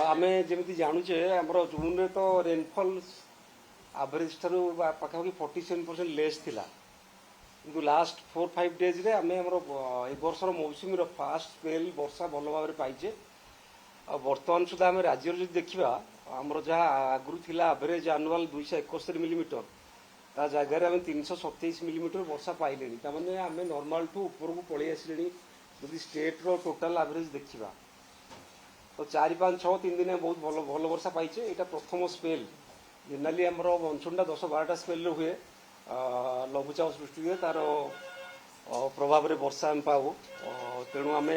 आमे जमी जानुचे आमर जून रे तो रेनफॉल एवरेज ठारू पाखापाखि 47% लेस थिला किंतु लास्ट 4-5 डेज रे आमे हमर ए वर्षर मौसुमी रो फास्ट स्पेल वर्षा भल भाव पाइचे। बर्तमान सुधा आम राज्य जो देखा आमर जहाँ आगु थिला एवरेज एनुअल 271 मिलीमीटर ता जगार आम 327 मिलीमीटर वर्षा पाइले ताने आम नॉर्मल ठू ऊपर को पलि आसिले। जदि स्टेट रो टोटाल एवरेज देखा तो 4-5-6 3 दिन बहुत भल भल वर्षा पाइचे। यहाँ प्रथम स्पेल जेनराली आमर मनसूनटा 10-12टा स्पेल हुए लघुचाप सृष्टि हुए तार प्रभाव में वर्षा आम पाऊ। तेणु आम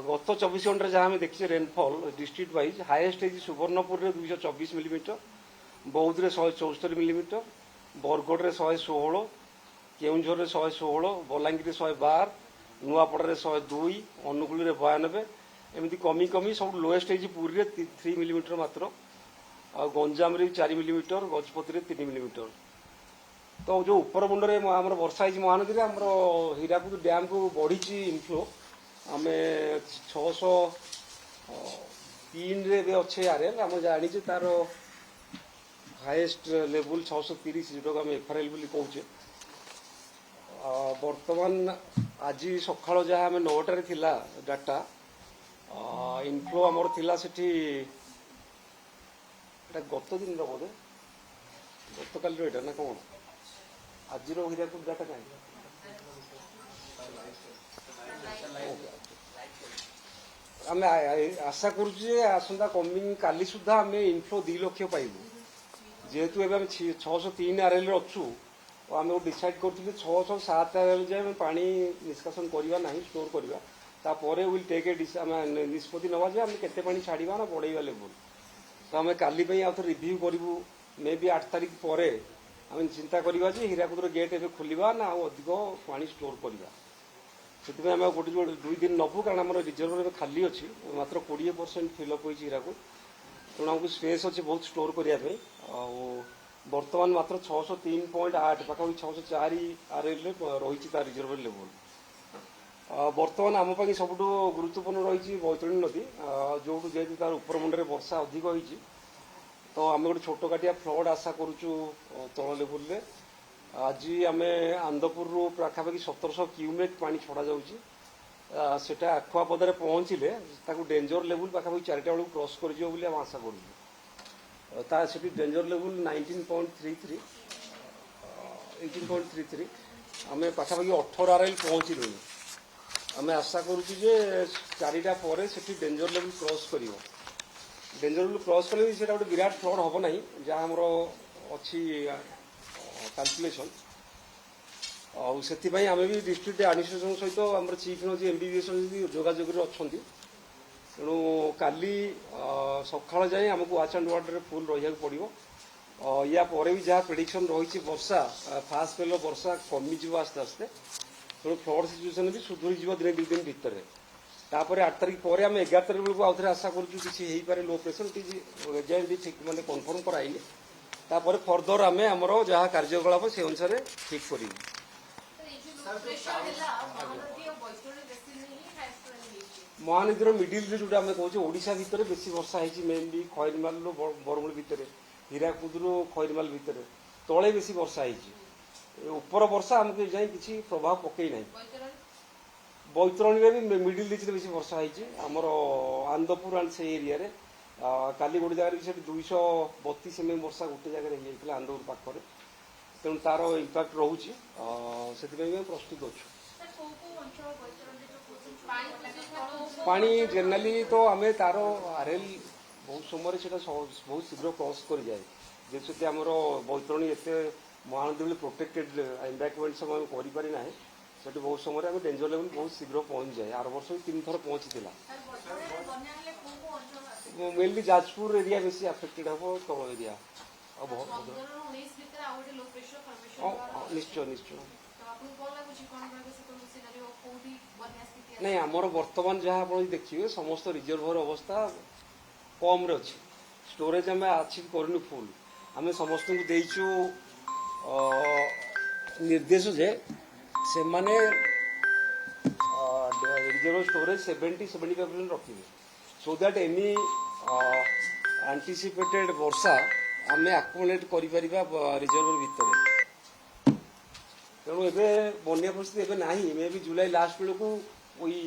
गत 24 घंटे जहाँ देखिए रेनफॉल डिस्ट्रिक्ट वाइज हाएस्ट है सुवर्णपुर में 224 मिलीमीटर, बौद्ध में 174 मिलीमीटर, बरगढ़ में 116, केउंझर में 116, बलांगीर में 112, नुआपड़ा में 102, अनुगुल में 92 एमती कमी कमी सब लोएस्ट है पुरी रे 3 मिलीमीटर मात्र, गंजाम रे 4 मिलीमीटर, गजपति रे 3 मिलीमीटर। तो जो ऊपर मुंडे आम वर्षा है महानदी में आमर हीराकुद डैम को बढ़ी इनफ्लो आम 603 रे अच्छे आरएल आम जानी तार हाएस्ट लेवल 630 जो आम एफआरएल बोली कहचे। बर्तमान आज सकाल जहाँ आम 9टार थिला डाटा इनफ्लो आमर थिला सेठी गत दिन बोधे गत काल यहाँ ना कौन आज हीराकुद डाटा कहीं आम आशा करुचे आसंता कमिंग काली सुधा आम इनफ्लो 2 लाख पाइबू जेहेतु एवं 603 आरएल अच्छु आम डिसाइड करूँ 607 आरएल जाए पा निष्कासन करवा ना स्टोर करवा तापर विल टेक ए निष्पत्ति नवा जे आम केते पानी छाड़वा ना बढ़ेगा लेवल। तो आम काली आउ थे रिव्यू करूँ मे बी 8 तारीख पर आम चिंता करवा हीराकुद गेट एवं खोलवा ना अधिक पानी स्टोर करवा से आम गोटे 2 दिन नबू कारण आम रिजर्व खाली अच्छी मात्र 20% फिलअप हो हीराकुद तेणु आमको स्पेस अच्छे बहुत स्टोर करने बर्तमान मात्र 603.8 पाखापाखि 604 आरएल रही रिजर्व लेवल। बर्तमान आम सब गुरुत्वपूर्ण रही बैतरणी नदी जो जेहतु तार उपर मुंडे वर्षा अधिक होती तो आम गोटे छोट काटिया फ्लड आशा करुचु तल लेवल रे। आज आम आंदपुर पाखापाखि 1700 क्यूमेक पानी छड़ा जाटा आखुआपदार पहुँचले डेंजर लेवल पाखापाखि 4टा बेलू क्रॉस कर आशा करुँ। डेंजर लेवल 19.33 18.33 आम पाखापाखि 18 आरएल पहुँचलु। आम आशा करुँ 4टा पर से डेंजर लेवल क्रॉस कर डेंजर लेवल क्रॉस कले से गोटे विराट फ्लड हम ना जहाँ आमर अच्छी कैलकुलेशन से आम भी डिस्ट्रिक्ट एडमिनिस्ट्रेशन सहित आम चीफ नो एमबीबीएस जोगाजोग अच्छा तेणु काली सकाल जाए आमको वाच एंड वार्ड में फुल रहा पड़ो। या पर भी जहाँ प्रेडिक्शन रही वर्षा फास्ट स्पेल वर्षा कमिज आस्ते आस्ते तेणु फ्लड सिचुएसन भी सुधरी दिन 2 दिन भितर। तापर 8 तारीख पर आम 11 तारीख बेलू आउ थे आशा करें लो प्रेसर जाए भी ठीक मैंने कनफर्म कराइनि तापर फर्दर आम आमर जहाँ कार्यकलाप से अनुसार ठीक कर महानदी मिडिल जो आम कहे ओडिशा भितर बेसी वर्षा है मेनली खैरमाल बरमूल भितर हीराकुद खैरमाल भितर तले बेसी वर्षा है ऊपर वर्षा आमको जाए किसी प्रभाव पकई ना। बैतरणी भी मिडिल रिच बेसी वर्षा है आमर आंदपुर एंड से एरिया रे काली गोटे जगह 232 mm वर्षा गोटे जगह आंदपुर पाखर तेणु तार इम्पैक्ट रोचे से प्रस्तुत अच्छु। पानी जेनराली तो आम तार आरएल बहुत समय से बहुत शीघ्र क्रॉस कर जाए जैसे आमर बैतरणी एत महानदी प्रोटेक्टेड एनवायरनमेंट समय करना से बहुत समय आम डेंजर लेवल बहुत शीघ्र पहुँच जाए। आर वर्ष भी 3 थर पहुँची मेनली जाजपुर एरिया बेसी अफेक्टेड हम तल एरिया निश्चय निश्चय नहीं आमर बर्तमान जहाँ आप देखिए समस्त रिजर्वर अवस्था कम रे अच्छी स्टोरेज आम अचिव करनु फुल आम समस्त को देचु निर्देश जे से माने रिजर्व स्टोरेज 70-75% रखिए सो दैट एनी ଆଣ୍ଟିସିପେଟେଡ୍ ବର୍ଷା ଆମେ ଆକୁମୁଲେଟ୍ କରିପାରିବା ରିଜର୍ଭର ଭିତରେ। ତେଣୁ ଏବେ ବନ୍ୟା ପରିସ୍ଥିତି ଏବେ ନାହିଁ, ମେ ବି ଜୁଲାଇ ଲାଷ୍ଟ ବେଳକୁ we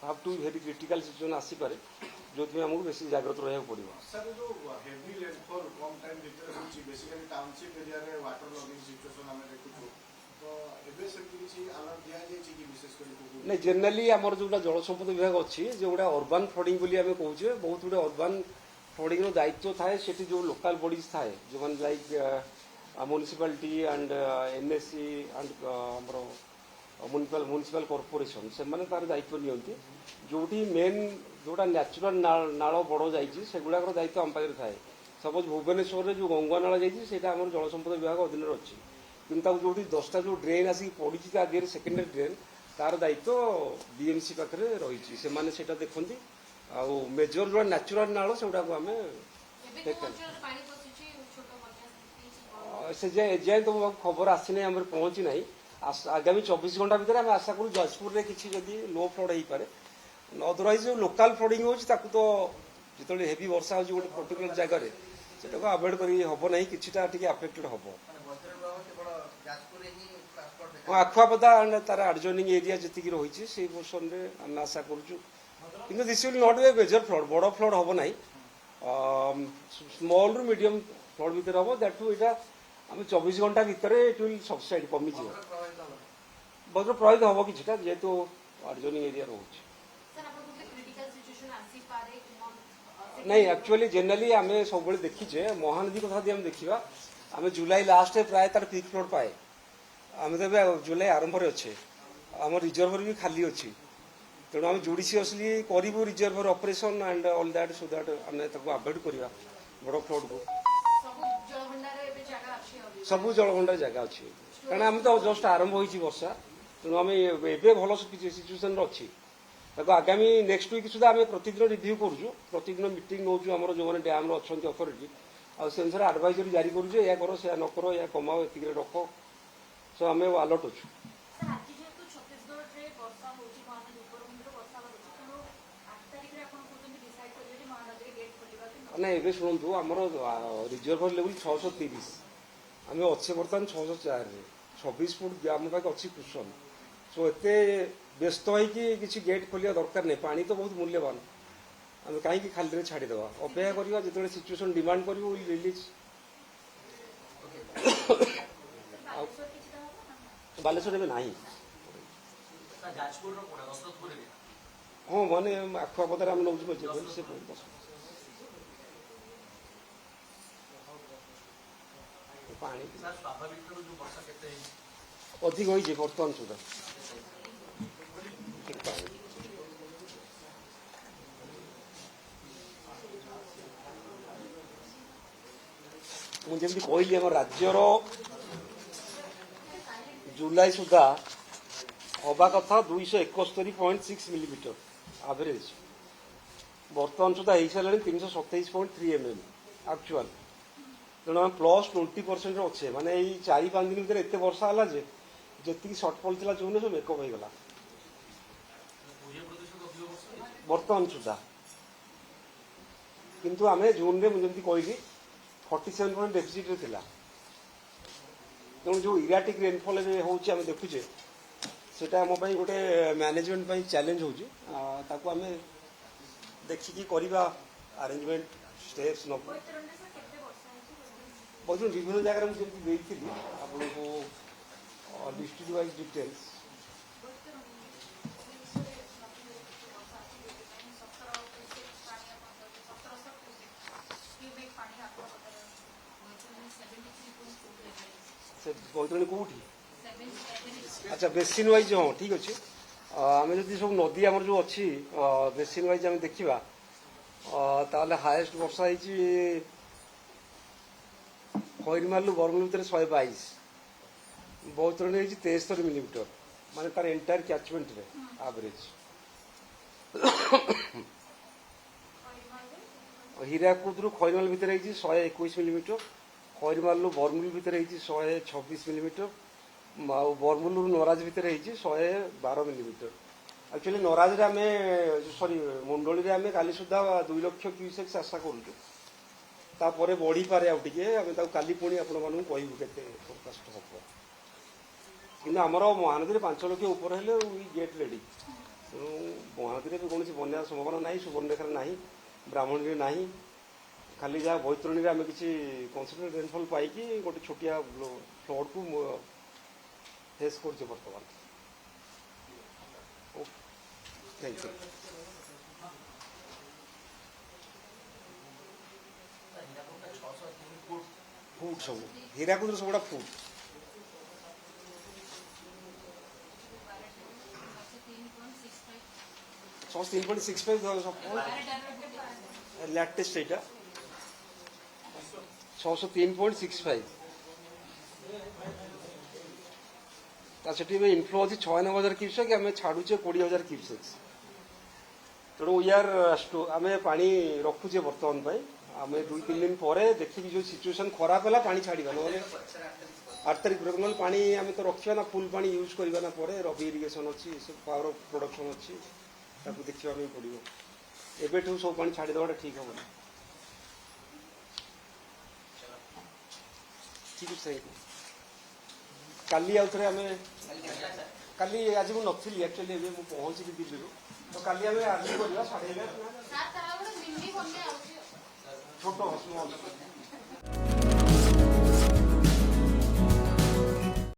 have two very critical situation ଆସିପାରେ, ଯେଉଁଥିପାଇଁ ଆମକୁ ବେଶୀ ଜାଗ୍ରତ ରହିବାକୁ ପଡ଼ିବ। ସାର୍ ଯେଉଁ ହେଭି ରେନଫଲ୍ କମ୍ ଟାଇମ୍ ଭିତରେ ହେଉଛି, ବେସିକାଲି ଟାଉନସିପ୍ ଏରିଆରେ ୱାଟର ଲଗିଂ ସିଚୁଏସନ୍ ଆମେ ଦେଖୁଛୁ, ତ ଏବେ ସେମିତି କିଛି ଆଲର୍ଟ ଦିଆଯାଇଛି କି ବିଶେଷ କରି? ନାଇଁ, ଜେନେରାଲି ଆମର ଯେଉଁଟା ଜଳସମ୍ପଦ ବିଭାଗ ଅଛି, ଯେଉଁଟା ଅର୍ବାନ୍ ଫ୍ଲଡିଂ ବୋଲି ଆମେ କହୁଛେ, ବହୁତ ଗୁଡ଼ିଏ ଅର୍ବାନ୍ ଫ୍ଲଡିଂର ଦାୟିତ୍ୱ ଥାଏ, ସେଠି ଯେଉଁ ଲୋକାଲ ବଡିଜ୍ ଥାଏ, ଯେଉଁମାନେ like municipality and NSC and ଆମର municipal corporation, ସେମାନେ ତାର ଦାୟିତ୍ୱ ନିଅନ୍ତି। ଯେଉଁଠି ମେନ୍ ଯେଉଁଟା ନ୍ୟାଚୁରାଲ ନାଳ ବଡ଼ ଯାଇଛି ସେଗୁଡ଼ାକର ଦାୟିତ୍ୱ ଆମ ପାଖରେ ଥାଏ। ସପୋଜ ଭୁବନେଶ୍ୱରରେ ଯେଉଁ ଗଙ୍ଗୁଆ ନାଳ ଯାଇଛି ସେଇଟା ଆମର ଜଳସମ୍ପଦ ବିଭାଗ ଅଧୀନରେ ଅଛି, କିନ୍ତୁ ତାକୁ ଯେଉଁଠି 10ଟା ଯେଉଁ ଡ୍ରେନ୍ ଆସିକି ପଡ଼ିଛି ତା ଦେହରେ ସେକେଣ୍ଡାରୀ ଡ୍ରେନ୍, ତାର ଦାୟିତ୍ୱ BMC ପାଖରେ ରହିଛି, ସେମାନେ ସେଇଟା ଦେଖନ୍ତି। ଆଉ ମେଜର ଯେଉଁଟା ନ୍ୟାଚୁରାଲ ନାଳ ସେଗୁଡ଼ାକୁ ଆମେ ସେ ଏଯାଏଁ ତ ମୋ ଖବର ଆସିନାହିଁ, ଆମର ପହଞ୍ଚି ନାହିଁ। ଆଗାମୀ 24 ଘଣ୍ଟା ଭିତରେ ଆମେ ଆଶା କରୁ ଯାଜପୁରରେ କିଛି ଯଦି ଲୋ ଫ୍ଲଡ୍ ହେଇପାରେ। ଅଦରୱାଇଜ ଯେଉଁ ଲୋକାଲ ଫ୍ଲଡିଂ ହେଉଛି ତାକୁ ତ ଯେତେବେଳେ ହେଭି ବର୍ଷା ହେଉଛି ଗୋଟେ ପର୍ଟିକୁଲାର ଜାଗାରେ, ସେଟାକୁ ଆଭଏଡ୍ କରି ହେବ ନାହିଁ, କିଛିଟା ଟିକେ ଆଫେକ୍ଟେଡ୍ ହେବ। ହଁ, ଆଖୁଆପଦା ତାର ଆଡଜଏନିଂ ଏରିଆ ଯେତିକି ରହିଛି ସେଇ ପୋର୍ସନରେ ଆମେ ଆଶା କରୁଛୁ, କିନ୍ତୁ this will not be A major flood, ବଡ଼ ଫ୍ଲଡ୍ ହେବ ନାହିଁ, ସ୍ମଲରୁ ମିଡ଼ିୟମ୍ ଫ୍ଲଡ୍ ଭିତରେ ହେବ। ଦ୍ୟାଟ୍ ଟୁ ଏଇଟା ଆମେ 24 ଘଣ୍ଟା ଭିତରେ ଇଟ୍ ୱିଲ୍ ସବସାଇଡ୍, କମିଯିବ। ବଜ୍ର ପ୍ରଭାବିତ ହେବ କିଛିଟା, ଯେହେତୁ ଆଡଜଏନିଂ ଏରିଆ ରହୁଛି। ନାଇଁ, ଆକ୍ଚୁଆଲି ଜେନେରାଲି ଆମେ ସବୁବେଳେ ଦେଖିଛେ, ମହାନଦୀ କଥା ଯଦି ଆମେ ଦେଖିବା, ଆମେ ଜୁଲାଇ ଲାଷ୍ଟରେ ପ୍ରାୟ ତାର ପିକ୍ ଫ୍ଲଡ୍ ପାଏ। ଆମେ ତ ଏବେ ଜୁଲାଇ ଆରମ୍ଭରେ ଅଛେ, ଆମ ରିଜର୍ଭର ବି ଖାଲି ଅଛି, ତେଣୁ ଆମେ ଜୁଡିସିୟସଲି କରିବୁ reservoir operation and all that, so that ଆମେ ତାକୁ ଆଭଏଡ୍ କରିବା ବଡ଼ ଫ୍ଲଡ୍କୁ। ସବୁ ଜଳଭଣ୍ଡାର ଜାଗା ଅଛି, କାରଣ ଆମେ ତ ଜଷ୍ଟ ଆରମ୍ଭ ହୋଇଛି ବର୍ଷା, ତେଣୁ ଆମେ ଏବେ ଭଲ ସିଚୁଏସନ୍ରେ ଅଛି। ତାକୁ ଆଗାମୀ ନେକ୍ସଟ ୱିକ୍ ସୁଦ୍ଧା ଆମେ ପ୍ରତିଦିନ ରିଭ୍ୟୁ କରୁଛୁ, ପ୍ରତିଦିନ ମିଟିଂ ନେଉଛୁ ଆମର ଯେଉଁମାନେ ଡ୍ୟାମ୍ର ଅଛନ୍ତି ଅଥରିଟି, ଆଉ ସେ ଅନୁସାରେ ଆଡଭାଇଜରୀ ଜାରି କରୁଛୁ, ଏହା କର ସେୟା ନ କର, ଏହା କମାଅ, ଏତିକିରେ ରଖ, ସୋ ଆମେ ଆଲର୍ଟ ଅଛୁ। ନାଇଁ, ଏବେ ଶୁଣନ୍ତୁ, ଆମର ରିଜର୍ଭର ଲେବୁଲ୍ 630, ଆମେ ଅଛେ ବର୍ତ୍ତମାନ 604ରେ, 24 ଫୁଟ ଆମ ପାଖେ ଅଛି କୁସନ। ସୋ ଏତେ ବ୍ୟସ୍ତ ହେଇକି କିଛି ଗେଟ୍ ଖୋଲିବା ଦରକାର ନାହିଁ, ପାଣି ତ ବହୁତ ମୂଲ୍ୟବାନ, ଆମେ କାହିଁକି ଖାଲିରେ ଛାଡ଼ିଦେବା, ଅପେକ୍ଷା କରିବା, ଯେତେବେଳେ ସିଚୁଏସନ୍ ଡିମାଣ୍ଡ କରିବ ୱିଲ୍ ରିଲିଜ୍। ବାଲେଶ୍ୱର ଏବେ ନାହିଁ। ହଁ, ମାନେ ଆଖୁଆପଦାରେ ଆମେ ନେଉଛୁ ସେ ପାଣି ଅଧିକ ହୋଇଛି ବର୍ତ୍ତମାନ ସୁଦ୍ଧା। ମୁଁ ଯେମିତି କହିଲି, ଆମ ରାଜ୍ୟର ଜୁଲାଇ ସୁଦ୍ଧା ହବା କଥା 271.6 ମିଲିମିଟର ଆଭରେଜ, ବର୍ତ୍ତମାନ ସୁଦ୍ଧା ହେଇସାରିଲାଣି 327.3 mm ଆକ୍ଚୁଆଲ। ତେଣୁ ଆମେ +20% ଅଛେ, ମାନେ ଏଇ 4-5 ଦିନ ଭିତରେ ଏତେ ବର୍ଷା ହେଲା ଯେ ଯେତିକି ସର୍ଟଫଲ୍ ଥିଲା ଜୁନ୍ରେ ସବୁ ମେକଅପ୍ ହେଇଗଲା ବର୍ତ୍ତମାନ ସୁଦ୍ଧା। କିନ୍ତୁ ଆମେ ଜୁନ୍ରେ, ମୁଁ ଯେମିତି କହିଲି, 47% ଡେଫିସିଟ୍ରେ ଥିଲା। ତେଣୁ ଯେଉଁ ଇରାଟିକ୍ ରେନଫଲ୍ ଏବେ ହେଉଛି ଆମେ ଦେଖୁଛେ, ସେଇଟା ଆମ ପାଇଁ ଗୋଟେ ମ୍ୟାନେଜମେଣ୍ଟ ପାଇଁ ଚ୍ୟାଲେଞ୍ଜ ହେଉଛି। ତାକୁ ଆମେ ଦେଖିକି କରିବା ଆରେଞ୍ଜମେଣ୍ଟ ଷ୍ଟେପ୍ସ ନେବୁ। ବହୁତ ବିଭିନ୍ନ ଜାଗାରେ ମୁଁ ଯେମିତି ଦେଇଥିଲି ଆପଣଙ୍କୁ ଡିଷ୍ଟ୍ରିକ୍ଟ ୱାଇଜ୍ ଡିଟେଲ୍ସ। ସେ ବୈତରଣୀ କେଉଁଠି? ଆଚ୍ଛା, ବେସିନ୍ ୱାଇଜ୍, ହଁ ଠିକ୍ ଅଛି। ଆମେ ଯଦି ସବୁ ନଦୀ ଆମର ଯେଉଁ ଅଛି ବେସିନ୍ ୱାଇଜ୍ ଆମେ ଦେଖିବା, ତାହେଲେ ହାଏଷ୍ଟ ବର୍ଷା ହେଇଛି ଖଇରମାଲରୁ ବରମୁଣ୍ଡ ଭିତରେ 122, ବୈତରଣୀ ହେଇଛି 73 ମିଲିମିଟର, ମାନେ ତାର ଏଣ୍ଟାୟାର କ୍ୟାଚମେଣ୍ଟରେ ଆଭରେଜ। ହୀରାକୁଦରୁ ଖଇରମାଲ ଭିତରେ ହେଇଛି 121 ମିଲିମିଟର, ଖଇରମାଲରୁ ବରମୁଣ୍ଡ ଭିତରେ ହେଇଛି 126 ମିଲିମିଟର, ଆଉ ବରମୁଣ୍ଡରୁ ନରାଜ ଭିତରେ ହେଇଛି 112 ମିଲିମିଟର। ଆକ୍ଚୁଆଲି ନରାଜରେ ଆମେ ସରି ମୁଣ୍ଡଳିରେ ଆମେ କାଲି ସୁଦ୍ଧା 2 ଲକ୍ଷ କ୍ୟୁସେକ୍ସ ଆଶା କରୁଛୁ। ତାପରେ ବଢ଼ିପାରେ ଆଉ ଟିକେ, ଆମେ ତାକୁ କାଲି ପୁଣି ଆପଣମାନଙ୍କୁ କହିବୁ କେତେ ଫୋରକାଷ୍ଟ ହେବ। କିନ୍ତୁ ଆମର ମହାନଦୀରେ 5 ଲକ୍ଷ ଉପରେ ହେଲେ ୱି ଗେଟ୍ ରେଡି। ତେଣୁ ମହାନଦୀରେ ବି କୌଣସି ବନ୍ୟାର ସମ୍ଭାବନା ନାହିଁ, ସୁବର୍ଣ୍ଣରେଖାରେ ନାହିଁ, ବ୍ରାହ୍ମଣୀରେ ନାହିଁ। ଖାଲି ଯାହା ବୈତରଣୀରେ ଆମେ କିଛି କନସେଣ୍ଟ୍ରେଟ୍ ରେନଫଲ୍ ପାଇକି ଗୋଟେ ଛୋଟିଆ ଫ୍ଲଡ୍କୁ ଫେସ୍ କରୁଛେ ବର୍ତ୍ତମାନ। Thank you. ଫୁଟ୍ ସବୁ ହୀରାକୁଦର ସବୁଗୁଡ଼ା ଫୁଟ୍। ସସ୍ 3.65 ଲାଟେଷ୍ଟ ଏଇଟା 603.65। ତା ସେଠି ଏବେ ଇନଫ୍ଲୋ ଅଛି 96,000 କ୍ୟୁସେକ୍, ଆମେ ଛାଡୁଛେ 20,000 କ୍ୟୁସେକ୍। ତେଣୁ ଆମେ ପାଣି ରଖୁଛେ ବର୍ତ୍ତମାନ ପାଇଁ। ଆମେ 2-3 ଦିନ ପରେ ଦେଖିକି ଯୋଉ ସିଚୁଏସନ୍ ଖରାପ ହେଲା ପାଣି ଛାଡ଼ିବା, ନହେଲେ 8 ତାରିଖ ନହେଲେ ପାଣି ଆମେ ତ ରଖିବା ନା, ଫୁଲ୍ ପାଣି ୟୁଜ୍ କରିବା ନା। ପରେ ରବି ଇରିଗେସନ୍ ଅଛି, ସବୁ ପାୱାର ପ୍ରୋଡକ୍ସନ୍ ଅଛି, ତାକୁ ଦେଖିବା ପାଇଁ ପଡ଼ିବ। ଏବେଠୁ ସବୁ ପାଣି ଛାଡ଼ିଦେବାଟା ଠିକ୍ ହେବନି। ଠିକ୍ ଅଛି। କାଲି ଆଉ ଥରେ ଆମେ ଆଜି ମୁଁ ନଥିଲି ଆକ୍ଚୁଆଲି, ଏବେ ମୁଁ ପହଞ୍ଚିଲି ଦିଲ୍ଲୀରୁ, ତ କାଲି ଆମେ ଆର୍ଲି କରିବା 11:30 ଛୋଟ